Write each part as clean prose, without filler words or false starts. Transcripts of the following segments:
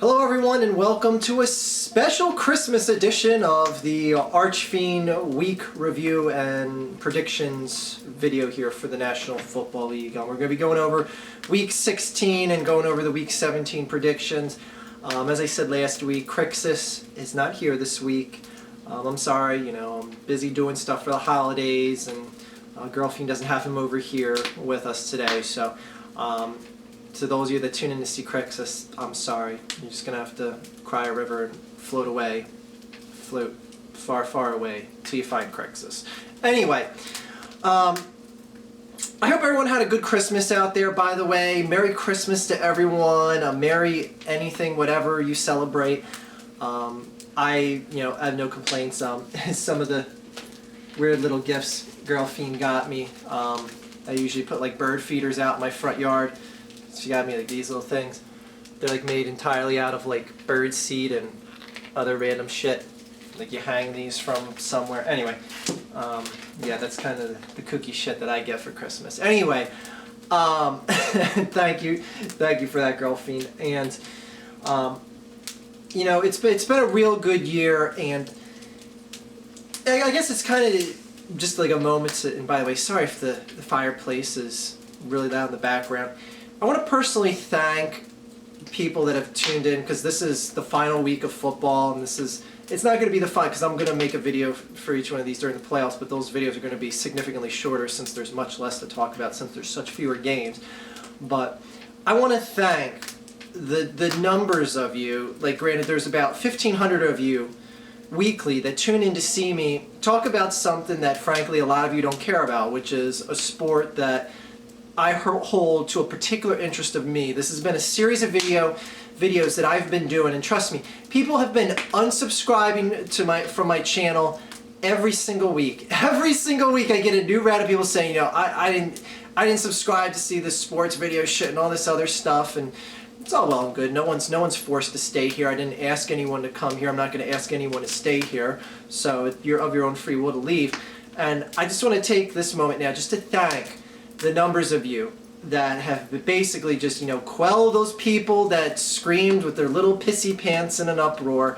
Hello everyone and welcome to a special Christmas edition of the Archfiend Week Review and Predictions video here for the National Football League. We're going to be going over Week 16 and going over the Week 17 predictions. As I said last week, Crixus is not here this week. I'm sorry, I'm busy doing stuff for the holidays and Girlfiend doesn't have him over here with us today. So to those of you that tune in to see Crixus, I'm sorry. You're just going to have to cry a river and float away. Float far, far away till you find Crixus. Anyway, I hope everyone had a good Christmas out there, by the way. Merry Christmas to everyone. Merry anything, whatever you celebrate. I have no complaints. Some of the weird little gifts Girlfiend got me. I usually put like bird feeders out in my front yard. She got me like these little things. They're like made entirely out of like bird seed and other random shit. Like you hang these from somewhere. Anyway, yeah, that's kind of the cookie shit that I get for Christmas. Anyway, thank you for that, Girlfiend. And it's been a real good year, and I guess it's kind of just like a moment to, and by the way, sorry if the fireplace is really loud in the background. I want to personally thank people that have tuned in, because this is the final week of football, and it's not going to be the fun, because I'm going to make a video for each one of these during the playoffs, but those videos are going to be significantly shorter since there's much less to talk about, since there's such fewer games. But I want to thank the numbers of you. Like, granted, there's about 1,500 of you weekly that tune in to see me talk about something that, frankly, a lot of you don't care about, which is a sport that I hold to a particular interest of me. This has been a series of videos that I've been doing, and trust me, people have been unsubscribing from my channel every single week. Every single week I get a new round of people saying, I didn't subscribe to see this sports video shit and all this other stuff, and it's all well and good. No one's forced to stay here. I didn't ask anyone to come here. I'm not going to ask anyone to stay here. So you're of your own free will to leave. And I just want to take this moment now just to thank the numbers of you that have basically just, quelled those people that screamed with their little pissy pants in an uproar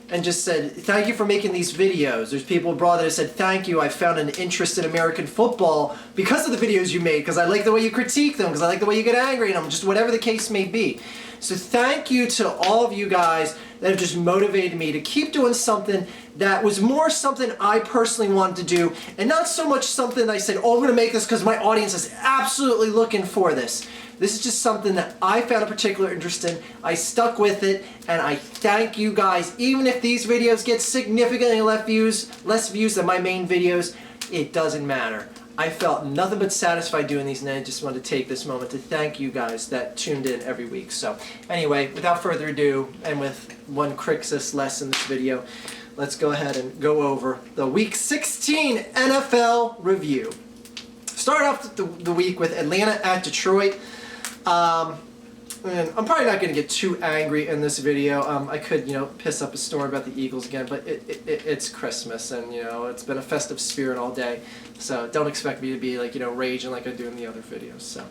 and just said, thank you for making these videos. There's people abroad that have said, thank you, I found an interest in American football because of the videos you made, because I like the way you critique them, because I like the way you get angry at them, just whatever the case may be. So thank you to all of you guys that have just motivated me to keep doing something that was more something I personally wanted to do, and not so much something that I said, oh, I'm going to make this because my audience is absolutely looking for this. This is just something that I found a particular interest in. I stuck with it, and I thank you guys. Even if these videos get significantly less views than my main videos, it doesn't matter. I felt nothing but satisfied doing these, and I just wanted to take this moment to thank you guys that tuned in every week. So anyway, without further ado, and with one Crixus less in this video, let's go ahead and go over the Week 16 NFL review. Start off the week with Atlanta at Detroit. And I'm probably not going to get too angry in this video. I could, piss up a storm about the Eagles again, but it's Christmas, and, it's been a festive spirit all day. So don't expect me to be, raging like I do in the other videos. So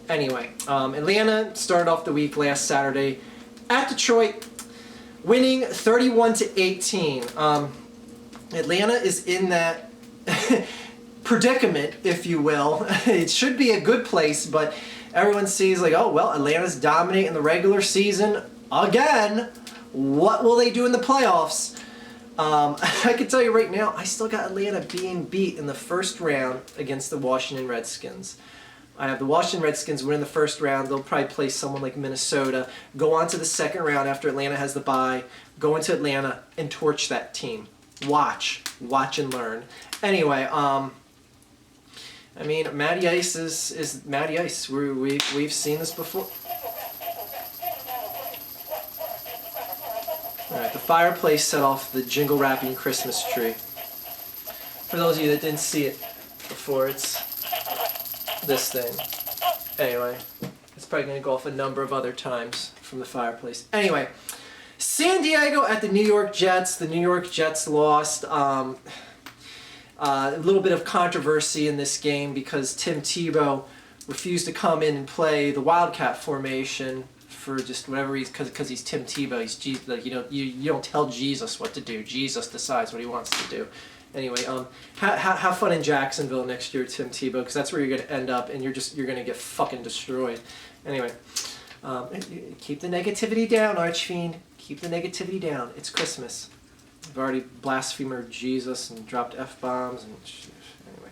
anyway, Atlanta started off the week last Saturday at Detroit, winning 31-18. Atlanta is in that predicament, if you will. It should be a good place, but everyone sees oh, well, Atlanta's dominating the regular season again. What will they do in the playoffs? I can tell you right now, I still got Atlanta being beat in the first round against the Washington Redskins. I have the Washington Redskins win the first round. They'll probably play someone like Minnesota, go on to the second round after Atlanta has the bye, go into Atlanta and torch that team. Watch and learn. Anyway, Matty Ice is Matty Ice. We've seen this before. Alright, the fireplace set off the jingle-wrapping Christmas tree. For those of you that didn't see it before, it's this thing. Anyway, it's probably going to go off a number of other times from the fireplace. Anyway, San Diego at the New York Jets. The New York Jets lost. A little bit of controversy in this game because Tim Tebow refused to come in and play the Wildcat formation for just whatever reason, because he's Tim Tebow. He's like, you don't tell Jesus what to do. Jesus decides what he wants to do. Anyway, have fun in Jacksonville next year, Tim Tebow, because that's where you're going to end up, and you're going to get fucking destroyed. Anyway, keep the negativity down, Archfiend. Keep the negativity down. It's Christmas. I've already blasphemed Jesus and dropped F-bombs. And anyway,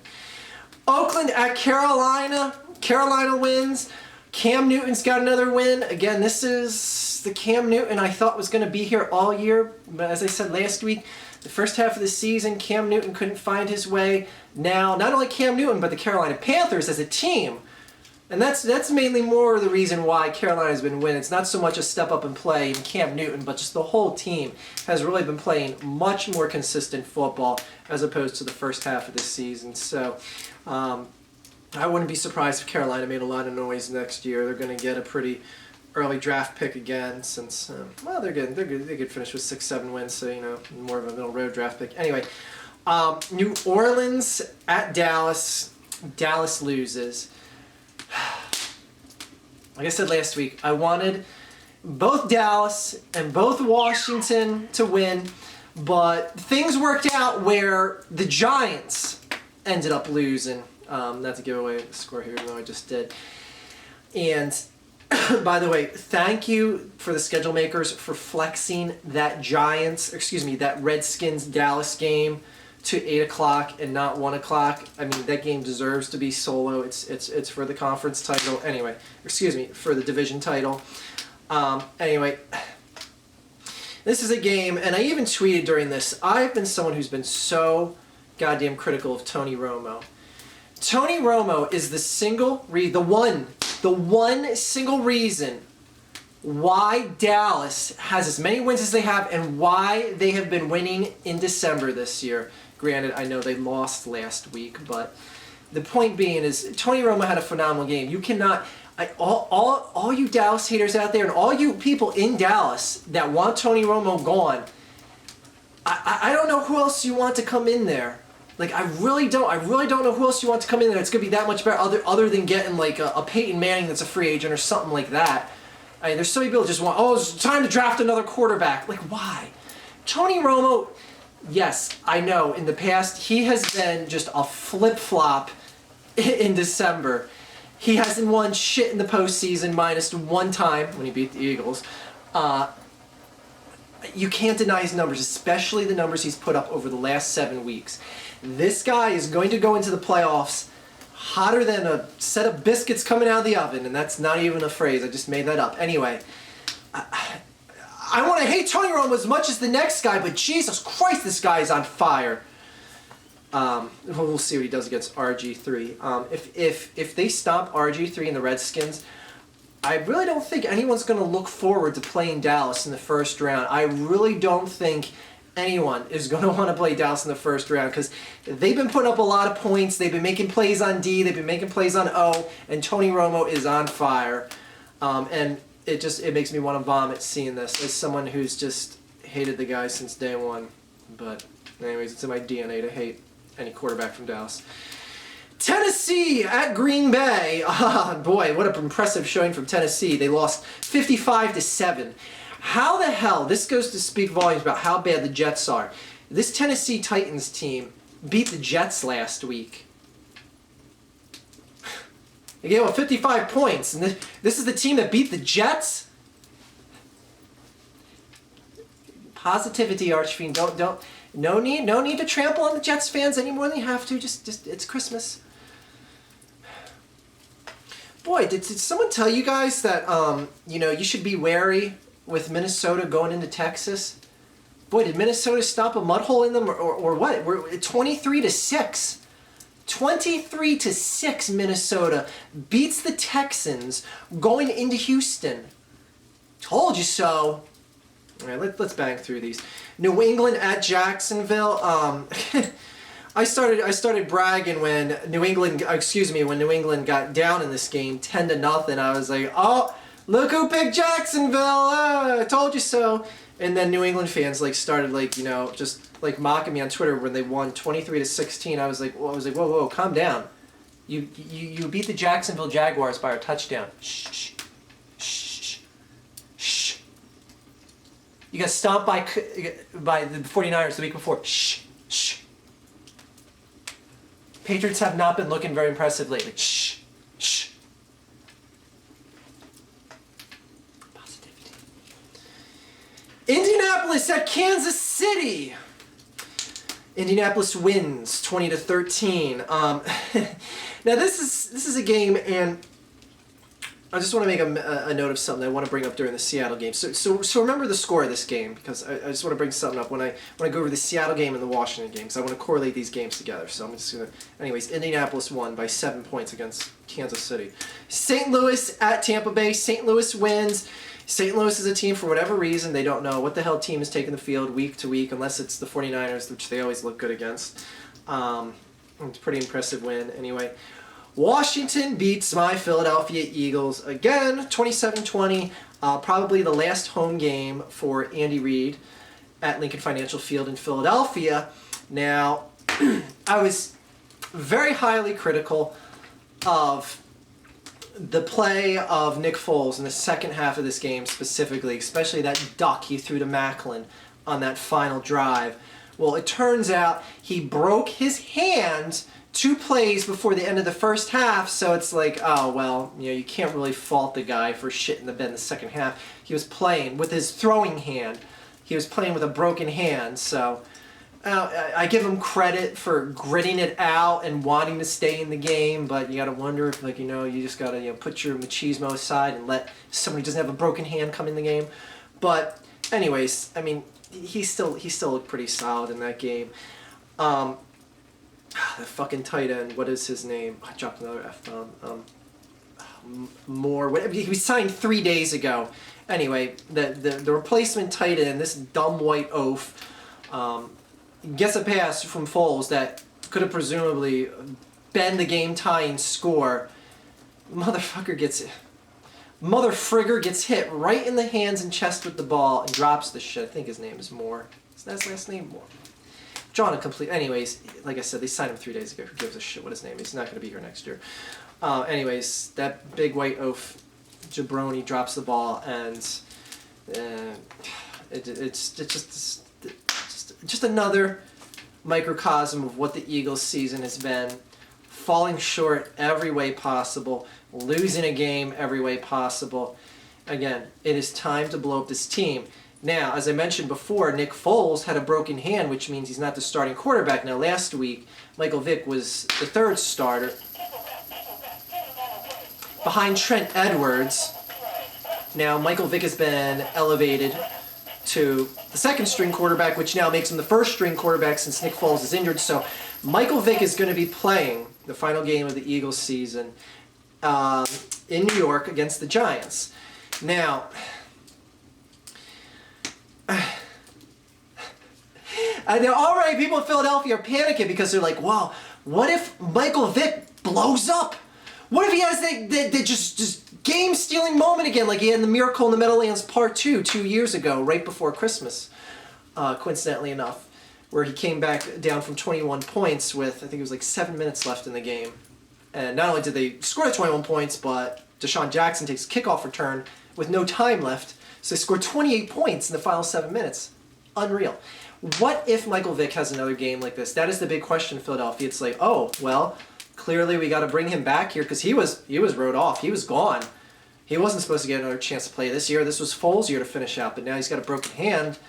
Oakland at Carolina. Carolina wins. Cam Newton's got another win. Again, this is the Cam Newton I thought was going to be here all year. But as I said last week, the first half of the season, Cam Newton couldn't find his way. Now, not only Cam Newton, but the Carolina Panthers as a team. And that's mainly more the reason why Carolina's been winning. It's not so much a step up and play in Cam Newton, but just the whole team has really been playing much more consistent football as opposed to the first half of the season. So I wouldn't be surprised if Carolina made a lot of noise next year. They're going to get a pretty early draft pick again, since they're good. They could finish with 6-7 wins, so more of a middle road draft pick. Anyway, New Orleans at Dallas. Dallas loses. Like I said last week, I wanted both Dallas and both Washington to win, but things worked out where the Giants ended up losing. Not to give away the score here, even though I just did. And by the way, thank you for the schedule makers for flexing that that Redskins Dallas game to 8 o'clock and not 1 o'clock. I mean, that game deserves to be solo. It's for the conference title. Anyway, for the division title. Anyway, this is a game, and I even tweeted during this, I've been someone who's been so goddamn critical of Tony Romo. Tony Romo is the one single reason why Dallas has as many wins as they have and why they have been winning in December this year. Granted, I know they lost last week, but the point being is Tony Romo had a phenomenal game. You cannot... all you Dallas haters out there and all you people in Dallas that want Tony Romo gone, I don't know who else you want to come in there. Like, I really don't know who else you want to come in there. It's going to be that much better other than getting like a Peyton Manning that's a free agent or something like that. I mean, there's so many people that just want, it's time to draft another quarterback. Like, why? Tony Romo, yes, I know, in the past, he has been just a flip-flop in December. He hasn't won shit in the postseason, minus one time when he beat the Eagles. You can't deny his numbers, especially the numbers he's put up over the last 7 weeks. This guy is going to go into the playoffs hotter than a set of biscuits coming out of the oven, and that's not even a phrase. I just made that up. Anyway, I want to hate Tony Romo as much as the next guy, but Jesus Christ, this guy is on fire. We'll see what he does against RG3. If they stop RG3 and the Redskins, I really don't think anyone's going to look forward to playing Dallas in the first round. I really don't think anyone is going to want to play Dallas in the first round because they've been putting up a lot of points. They've been making plays on D. They've been making plays on O. And Tony Romo is on fire. And it makes me want to vomit seeing this as someone who's just hated the guy since day one. But anyways, it's in my DNA to hate any quarterback from Dallas. Tennessee at Green Bay. Boy, what an impressive showing from Tennessee. They lost 55-7. How the hell, this goes to speak volumes about how bad the Jets are. This Tennessee Titans team beat the Jets last week. They gave up 55 points, and this is the team that beat the Jets? Positivity, Archfiend. No need to trample on the Jets fans any more than you have to. Just it's Christmas. Boy, did someone tell you guys that you should be wary with Minnesota going into Texas? Boy, did Minnesota stop a mud hole in them or what? We're 23-6. 23-6 Minnesota beats the Texans going into Houston. Told you so. All right, let's bang through these. New England at Jacksonville. I started bragging when New England got down in this game 10-0. I was like, oh, look who picked Jacksonville! I told you so. And then New England fans started just mocking me on Twitter when they won 23-16. I was like, whoa, calm down. You beat the Jacksonville Jaguars by a touchdown. Shh. You got stomped by the 49ers the week before. Shh, shh. Patriots have not been looking very impressive lately. Shh, shh. Positivity. Indianapolis at Kansas City. Indianapolis wins 20-13. Now this is a game, and I just want to make a note of something I want to bring up during the Seattle game. So remember the score of this game, because I just want to bring something up when I go over the Seattle game and the Washington game, because I want to correlate these games together. So I'm just going to... Anyways, Indianapolis won by 7 points against Kansas City. St. Louis at Tampa Bay. St. Louis wins. St. Louis is a team, for whatever reason, they don't know what the hell team is taking the field week to week, unless it's the 49ers, which they always look good against. It's a pretty impressive win, anyway. Washington beats my Philadelphia Eagles again, 27-20. Probably the last home game for Andy Reid at Lincoln Financial Field in Philadelphia. Now, I was very highly critical of the play of Nick Foles in the second half of this game specifically, especially that duck he threw to Macklin on that final drive. Well, it turns out he broke his hand 2 plays before the end of the first half, so it's like, oh, well, you can't really fault the guy for shitting the bed in the second half. He was playing with his throwing hand. He was playing with a broken hand, so I give him credit for gritting it out and wanting to stay in the game, but you gotta wonder if, you just gotta, put your machismo aside and let somebody who doesn't have a broken hand come in the game. But anyways, I mean, he still looked pretty solid in that game. The fucking tight end, what is his name? I dropped another F-bomb. Moore, whatever. He was signed 3 days ago. Anyway, the replacement tight end, this dumb white oaf, gets a pass from Foles that could have presumably been the game-tying score. Motherfrigger gets hit right in the hands and chest with the ball and drops the shit. I think his name is Moore. Is that his last name? Moore. Drawn a complete... Anyways, like I said, they signed him 3 days ago. Who gives a shit what his name is? He's not going to be here next year. Anyways, that big white oaf, jabroni, drops the ball, and it's just another microcosm of what the Eagles' season has been. Falling short every way possible, losing a game every way possible. Again, it is time to blow up this team. Now, as I mentioned before, Nick Foles had a broken hand, which means he's not the starting quarterback. Now, last week, Michael Vick was the third starter, behind Trent Edwards. Now, Michael Vick has been elevated to the second-string quarterback, which now makes him the first-string quarterback since Nick Foles is injured. So Michael Vick is going to be playing the final game of the Eagles season in New York against the Giants. Now, already people in Philadelphia are panicking because they're like, wow, what if Michael Vick blows up? What if he has that just game-stealing moment again, like he had in the Miracle in the Meadowlands Part 2 years ago, right before Christmas, coincidentally enough, where he came back down from 21 points with, I think it was like 7 minutes left in the game. And not only did they score the 21 points, but Deshaun Jackson takes a kickoff return with no time left, so they scored 28 points in the final 7 minutes. Unreal. What if Michael Vick has another game like this? That is the big question in Philadelphia. It's like, oh, well, clearly we got to bring him back here because he was wrote off. He was gone. He wasn't supposed to get another chance to play this year. This was Foles' year to finish out, but now he's got a broken hand.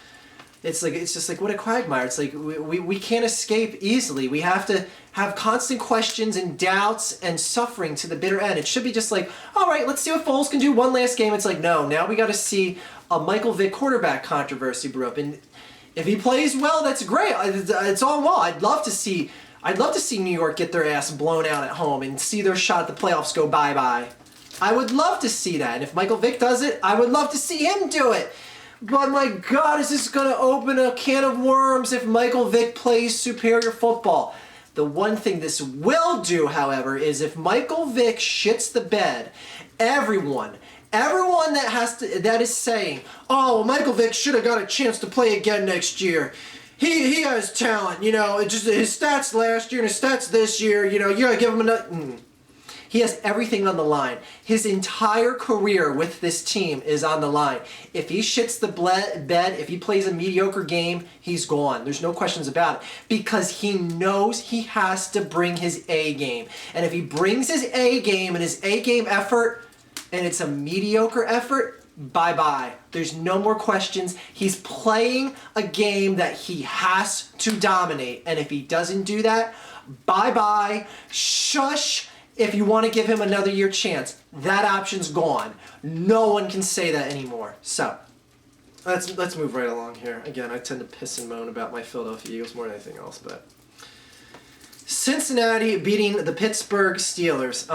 It's just like what a quagmire. It's like we can't escape easily. We have to have constant questions and doubts and suffering to the bitter end. It should be just like, all right, let's see what Foles can do one last game. It's like, no, now we got to see a Michael Vick quarterback controversy brew up. And if he plays well, that's great. It's all well. I'd love to see New York get their ass blown out at home and see their shot at the playoffs go bye-bye. I would love to see that. And if Michael Vick does it, I would love to see him do it. But my God, is this going to open a can of worms if Michael Vick plays superior football? The one thing this will do, however, is if Michael Vick shits the bed, everyone that is saying, oh, Michael Vick should have got a chance to play again next year. He has talent, just his stats last year and his stats this year, you got to give him another... He has everything on the line. His entire career with this team is on the line. If he shits the bed, if he plays a mediocre game, he's gone. There's no questions about it. Because he knows he has to bring his A game. And if he brings his A game and his A game effort, and it's a mediocre effort, bye-bye. There's no more questions. He's playing a game that he has to dominate. And if he doesn't do that, bye-bye. Shush if you want to give him another year chance. That option's gone. No one can say that anymore. So, let's move right along here. Again, I tend to piss and moan about my Philadelphia Eagles more than anything else, but Cincinnati beating the Pittsburgh Steelers.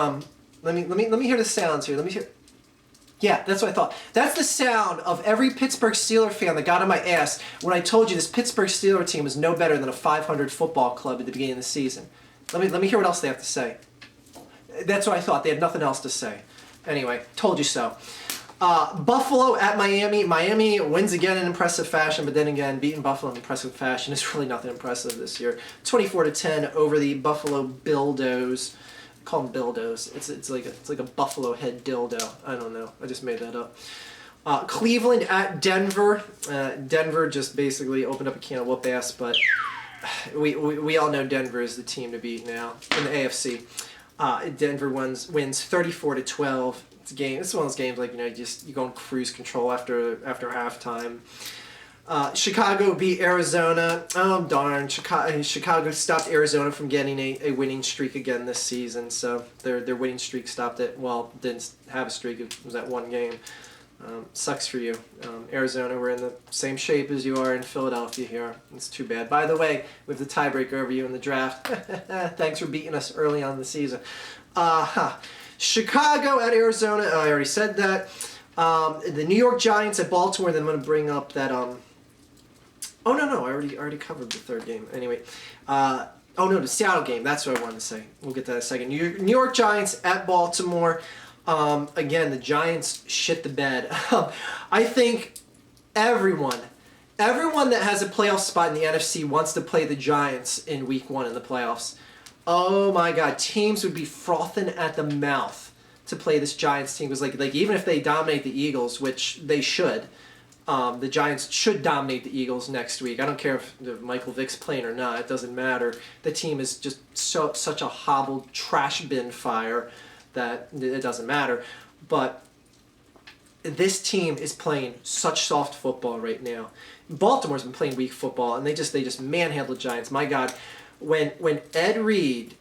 Let me hear the sounds here. Let me hear. Yeah, that's what I thought. That's the sound of every Pittsburgh Steelers fan that got on my ass when I told you this Pittsburgh Steelers team is no better than a 500 football club at the beginning of the season. Let me hear what else they have to say. That's what I thought. They had nothing else to say. Anyway, told you so. Buffalo at Miami. Miami wins again in impressive fashion, but then again, beating Buffalo in impressive fashion is really nothing impressive this year. 24-10 over the Buffalo Bildos. Call them Bildos. It's like a buffalo head dildo. I don't know. I just made that up. Cleveland at Denver. Denver just basically opened up a can of whoop ass, but we all know Denver is the team to beat now in the AFC. Denver wins 34-12. It's one of those games like you go on cruise control after halftime. Chicago beat Arizona. Oh, darn. Chicago stopped Arizona from getting a winning streak again this season. So their winning streak stopped it. Well, didn't have a streak. It was that one game. Sucks for you. Arizona, we're in the same shape as you are in Philadelphia here. It's too bad. By the way, with the tiebreaker over you in the draft, thanks for beating us early on in the season. Chicago at Arizona. I already said that. The New York Giants at Baltimore. Then I'm going to bring up that... Oh, no, I already covered the third game. Anyway, the Seattle game. That's what I wanted to say. We'll get to that in a second. New York Giants at Baltimore. Again, the Giants shit the bed. I think everyone that has a playoff spot in the NFC wants to play the Giants in Week 1 in the playoffs. Oh, my God. Teams would be frothing at the mouth to play this Giants team. Because, like even if they dominate the Eagles, which they should... the Giants should dominate the Eagles next week. I don't care if Michael Vick's playing or not. It doesn't matter. The team is just such a hobbled trash bin fire that it doesn't matter. But this team is playing such soft football right now. Baltimore's been playing weak football, and they just manhandled Giants. My God, when Ed Reed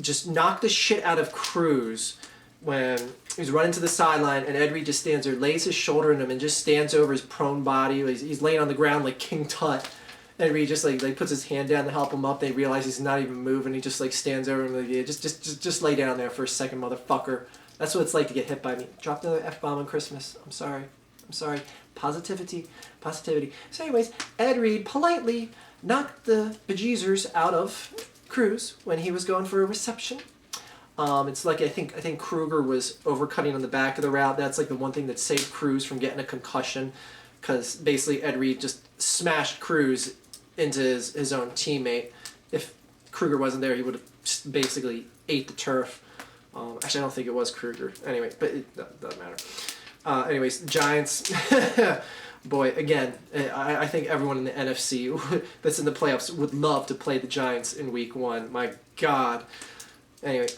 just knocked the shit out of Cruz when he's running to the sideline, and Ed Reed just stands there, lays his shoulder in him, and just stands over his prone body. He's laying on the ground like King Tut. Ed Reed just like puts his hand down to help him up. They realize he's not even moving. He just like stands over him like, yeah, just lay down there for a second, motherfucker. That's what it's like to get hit by me. Dropped another F-bomb on Christmas. I'm sorry. Positivity. So anyways, Ed Reed politely knocked the bejeezers out of Cruz when he was going for a reception. It's like I think Kruger was overcutting on the back of the route. That's like the one thing that saved Cruz from getting a concussion, because basically Ed Reed just smashed Cruz into his own teammate. If Kruger wasn't there, he would have basically ate the turf. Actually, I don't think it was Kruger. Anyway, but it doesn't matter. Anyways, Giants. Boy, again, I think everyone in the NFC that's in the playoffs would love to play the Giants in Week 1. My God. Anyway,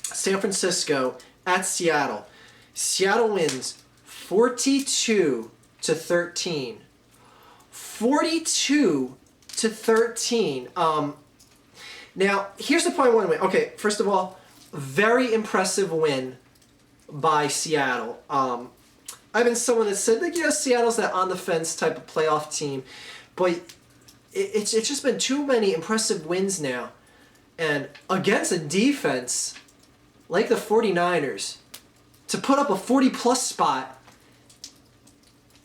San Francisco at Seattle. Seattle wins 42-13. 42-13. Now, here's the point I want to make. Okay, first of all, very impressive win by Seattle. I've been someone that said, like, Seattle's that on-the-fence type of playoff team, but it's just been too many impressive wins now. And against a defense like the 49ers, to put up a 40-plus spot,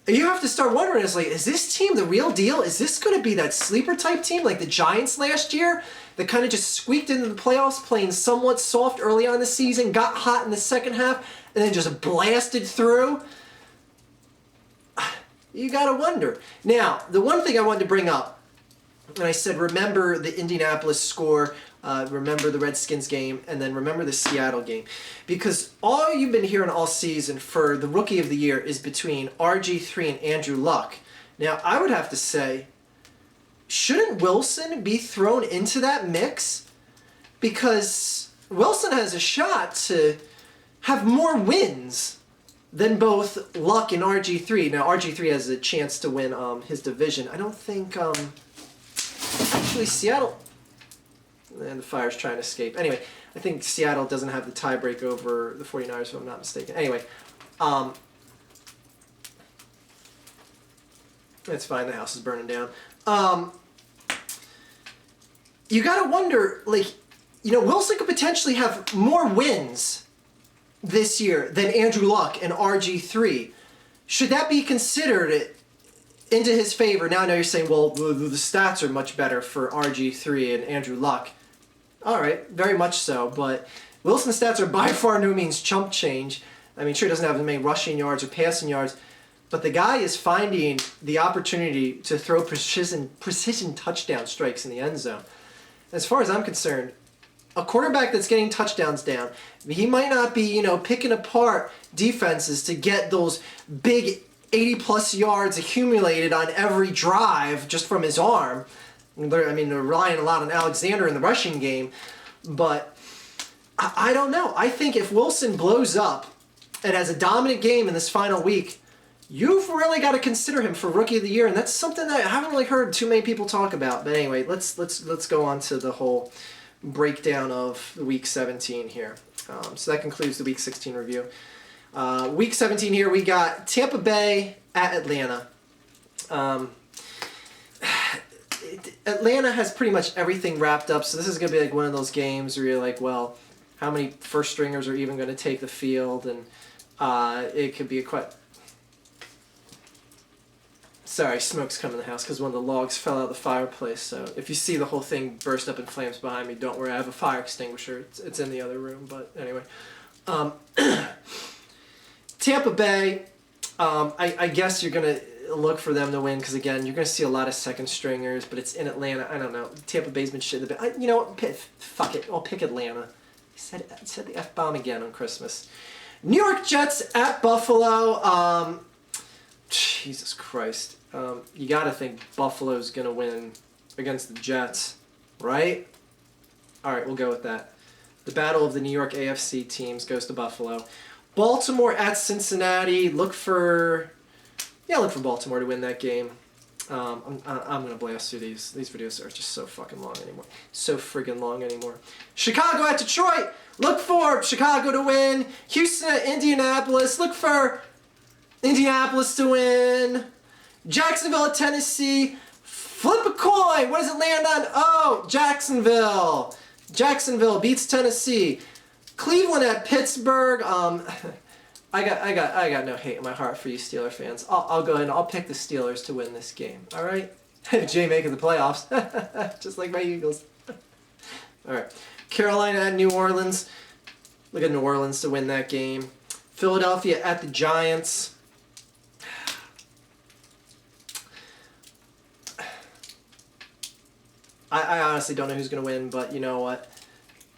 you have to start wondering, is this team the real deal? Is this going to be that sleeper-type team like the Giants last year that kind of just squeaked into the playoffs, playing somewhat soft early on in the season, got hot in the second half, and then just blasted through? You got to wonder. Now, the one thing I wanted to bring up, and I said, remember the Indianapolis score remember the Redskins game, and then remember the Seattle game. Because all you've been hearing all season for the Rookie of the Year is between RG3 and Andrew Luck. Now, I would have to say, shouldn't Wilson be thrown into that mix? Because Wilson has a shot to have more wins than both Luck and RG3. Now, RG3 has a chance to win his division. I don't think... actually, Seattle... And the Fire's trying to escape. Anyway, I think Seattle doesn't have the tiebreak over the 49ers, if I'm not mistaken. Anyway, it's fine. The house is burning down. You got to wonder, like, you know, Wilson could potentially have more wins this year than Andrew Luck and RG3. Should that be considered into his favor? Now I know you're saying, well, the stats are much better for RG3 and Andrew Luck. All right, very much so, but Wilson's stats are by far no means chump change. I mean, sure, he doesn't have as many rushing yards or passing yards, but the guy is finding the opportunity to throw precision touchdown strikes in the end zone. As far as I'm concerned, a quarterback that's getting touchdowns down, he might not be, you know, picking apart defenses to get those big 80-plus yards accumulated on every drive just from his arm. I mean, they're relying a lot on Alexander in the rushing game, but I don't know. I think if Wilson blows up and has a dominant game in this final week, you've really got to consider him for Rookie of the Year, and that's something that I haven't really heard too many people talk about. But anyway, let's go on to the whole breakdown of the Week 17 here. So that concludes the Week 16 review. Week 17 here, we got Tampa Bay at Atlanta. Atlanta has pretty much everything wrapped up, so this is going to be like one of those games where you're like, well, how many first stringers are even going to take the field? And it could be a quite... Sorry, smoke's coming in the house because one of the logs fell out of the fireplace. So if you see the whole thing burst up in flames behind me, don't worry. I have a fire extinguisher. It's in the other room. But anyway, Tampa Bay. I guess you're gonna look for them to win because again, you're gonna see a lot of second stringers. But it's in Atlanta. I don't know. Tampa Bay's been shit. You know what? Fuck it. I'll pick Atlanta. I said the F-bomb again on Christmas. New York Jets at Buffalo. Jesus Christ. You got to think Buffalo's going to win against the Jets, right? All right, we'll go with that. The battle of the New York AFC teams goes to Buffalo. Baltimore at Cincinnati. Look for Baltimore to win that game. I'm going to blast through these. These videos are just so fucking long anymore. So friggin' long anymore. Chicago at Detroit. Look for Chicago to win. Houston at Indianapolis. Look for Indianapolis to win. Jacksonville at Tennessee. Flip a coin. What does it land on? Oh, Jacksonville. Jacksonville beats Tennessee. Cleveland at Pittsburgh. I got no hate in my heart for you Steeler fans. I'll go ahead and I'll pick the Steelers to win this game. All right. Jay making the playoffs, just like my Eagles. All right. Carolina at New Orleans. Look at New Orleans to win that game. Philadelphia at the Giants. I honestly don't know who's going to win, but you know what?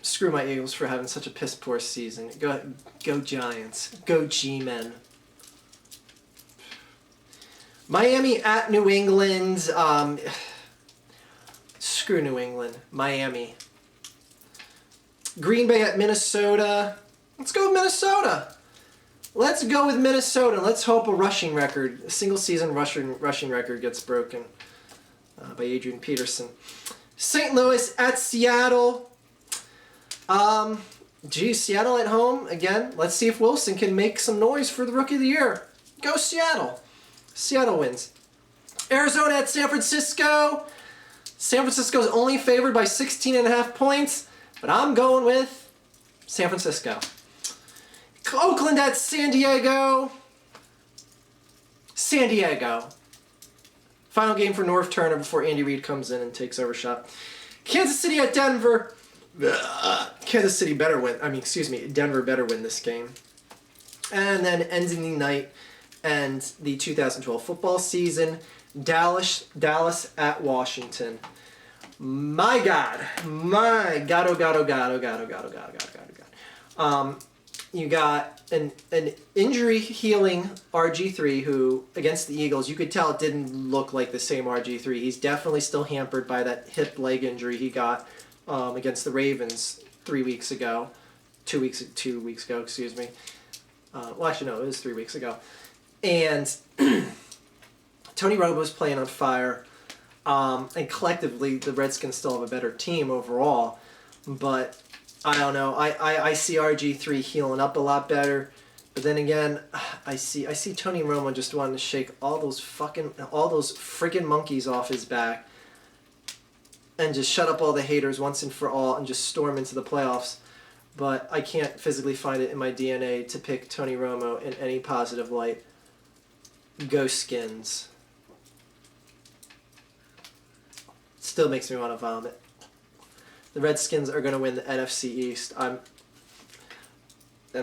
Screw my Eagles for having such a piss-poor season. Go Giants. Go G-Men. Miami at New England. Screw New England. Miami. Green Bay at Minnesota. Let's go with Minnesota. Let's go with Minnesota. Let's hope a single-season rushing record gets broken by Adrian Peterson. St. Louis at Seattle. Seattle at home again. Let's see if Wilson can make some noise for the Rookie of the Year. Go Seattle. Seattle wins. Arizona at San Francisco. San Francisco's only favored by 16.5 points, but I'm going with San Francisco. Oakland at San Diego. San Diego. Final game for Norv Turner before Andy Reid comes in and takes over shop. Kansas City at Denver. Denver better win this game. And then ending the night and the 2012 football season, Dallas at Washington. My God, oh God, oh God, oh God, oh God, oh God, oh God, oh God, oh God. You got an injury healing RG3 who, against the Eagles, you could tell it didn't look like the same RG3. He's definitely still hampered by that hip leg injury he got against the Ravens 3 weeks ago. 2 weeks ago, excuse me. Well, actually, no, it was 3 weeks ago. And Tony Romo's playing on fire. And collectively, the Redskins still have a better team overall. But I don't know. I see RG3 healing up a lot better. But then again, I see Tony Romo just wanting to shake all those friggin' monkeys off his back and just shut up all the haters once and for all and just storm into the playoffs. But I can't physically find it in my DNA to pick Tony Romo in any positive light. Go Skins. Still makes me want to vomit. The Redskins are going to win the NFC East. I'm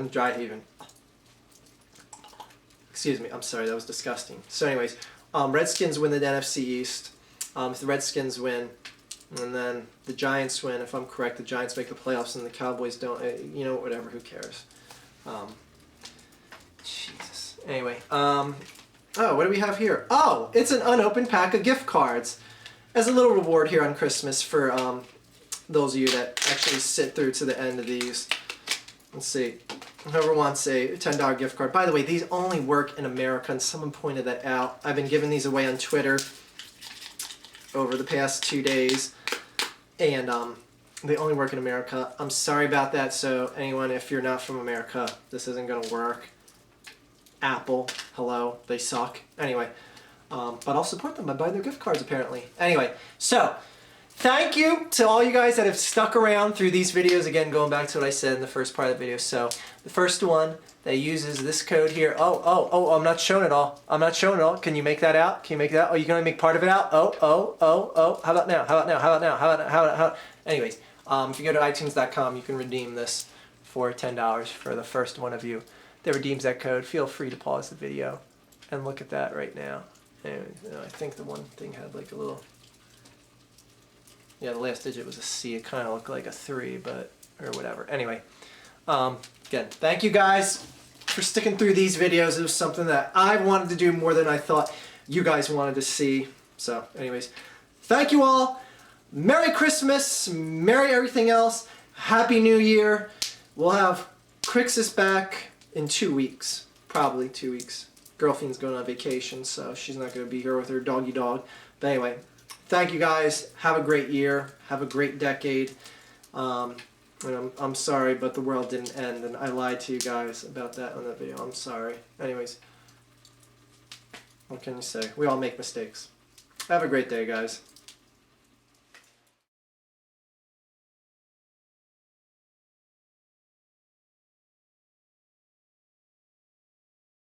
dry heaving. Excuse me. I'm sorry. That was disgusting. So anyways, Redskins win the NFC East. If the Redskins win, and then the Giants win, if I'm correct, the Giants make the playoffs and the Cowboys don't. You know, whatever. Who cares? Jesus. Anyway. Oh, what do we have here? Oh, it's an unopened pack of gift cards. As a little reward here on Christmas for those of you that actually sit through to the end of these. Let's see. Whoever wants a $10 gift card. By the way, these only work in America, and someone pointed that out. I've been giving these away on Twitter over the past 2 days, and they only work in America. I'm sorry about that, so anyone, if you're not from America, this isn't going to work. Apple, hello, they suck. Anyway. But I'll support them by buying their gift cards, apparently. Anyway, so thank you to all you guys that have stuck around through these videos. Again, going back to what I said in the first part of the video. So the first one that uses this code here. Oh, I'm not showing it all. I'm not showing it all. Can you make that out? Can you make that out? Oh, you can only make part of it out? Oh. How about now? Anyways, if you go to iTunes.com, you can redeem this for $10 for the first one of you that redeems that code. Feel free to pause the video and look at that right now. Anyways, I think the one thing had like a little, yeah, the last digit was a C. It kind of looked like a 3, but, or whatever. Anyway, again, thank you guys for sticking through these videos. It was something that I wanted to do more than I thought you guys wanted to see. So anyways, thank you all. Merry Christmas, Merry everything else. Happy New Year. We'll have Crixus back in 2 weeks, probably 2 weeks. Girlfriend's going on vacation, so she's not going to be here with her doggy dog. But anyway, thank you guys. Have a great year. Have a great decade. And I'm sorry, but the world didn't end, and I lied to you guys about that on that video. I'm sorry. Anyways, what can you say? We all make mistakes. Have a great day, guys.